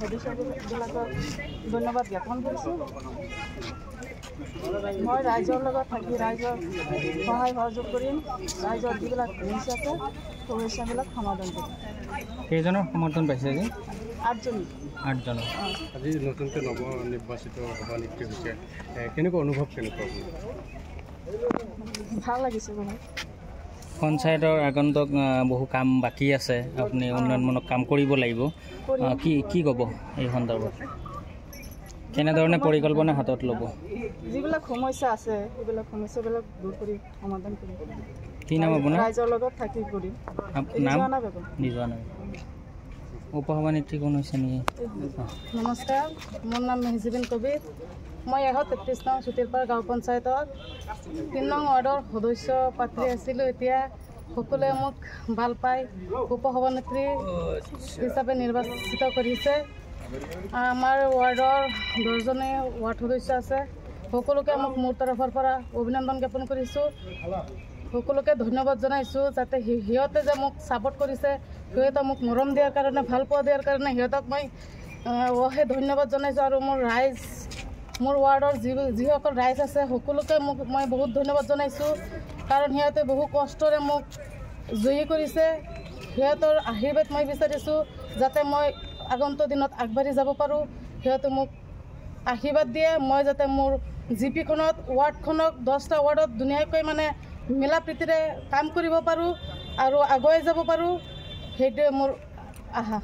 সদস্যবিলাকক ধন্যবাদ জ্ঞাপন কৰিছোঁ। মই ৰাইজৰ লগত থাকি ৰাইজৰ সহায় সহযোগ কৰিম। ৰাইজৰ যিবিলাক সমস্যা আছে সমস্যাবিলাক সমাধান কৰিম। কেইজনৰ সমৰ্থন পাইছে আজি? 8জন। আজি নতুনকৈ নৱনিৰ্বাচিত সভানেত্ৰী হৈছে, কেনেকুৱা অনুভৱ কেনেকুৱা? ভাল লাগিছে বহুত। পঞ্চায়তৰ আগন্তুক বহু কাম বাকী আছে, আপুনি উন্নয়নমূলক কাম কৰিব লাগিব। কি ক'ব এই সন্দৰ্ভত? কেনেধৰণে পৰিকল্পনা হাতত ল'ব? যিবিলাক সমস্যা আছে সেইবিলাক সমস্যাবিলাক দূৰ কৰি সমাধান কৰিব। কি নাম আপোনাৰ? ৰাইজৰ লগত থাকি কৰিম। নাম নিজোৱা নাই। উপসভানেত্ৰী কোন হৈছে নেকি? নমস্কাৰ, মোৰ নাম মেহজিবিন কবিৰ। মই 133 নং চুটিৰপাৰ গাঁও পঞ্চায়তৰ 3 নং ৱাৰ্ডৰ সদস্য প্ৰাৰ্থী আছিলোঁ। এতিয়া সকলোৱে মোক ভাল পাই উপসভানেত্ৰী হিচাপে নিৰ্বাচিত কৰিছে। আমাৰ ৱাৰ্ডৰ 10জনে ৱাৰ্ড সদস্য আছে। সকলোকে মোক মোৰ তৰফৰ পৰা অভিনন্দন জ্ঞাপন কৰিছোঁ। সকলোকে ধন্যবাদ জনাইছোঁ, যাতে সিহঁতে যে মোক ছাপোৰ্ট কৰিছে, সিহঁতে মোক মৰম দিয়াৰ কাৰণে, ভাল পোৱা দিয়াৰ কাৰণে সিহঁতক মই অশেষ ধন্যবাদ জনাইছোঁ। আৰু মোৰ ৰাইজ, মোৰ ৱাৰ্ডৰ যিসকল ৰাইজ আছে সকলোকে মই বহুত ধন্যবাদ জনাইছোঁ, কাৰণ সিহঁতে বহু কষ্টৰে মোক জয়ী কৰিছে। সিহঁতৰ আশীৰ্বাদ মই বিচাৰিছোঁ, যাতে মই আগন্তুক দিনত আগবাঢ়ি যাব পাৰোঁ। সিহঁতে মোক আশীৰ্বাদ দিয়ে, মই যাতে মোৰ জিপিখনত ৱাৰ্ডখনক 10টা ৱাৰ্ডত ধুনীয়াকৈ মানে মিলা প্ৰীতিৰে কাম কৰিব পাৰোঁ আৰু আগুৱাই যাব পাৰোঁ। সেইটোৱে মোৰ আশা।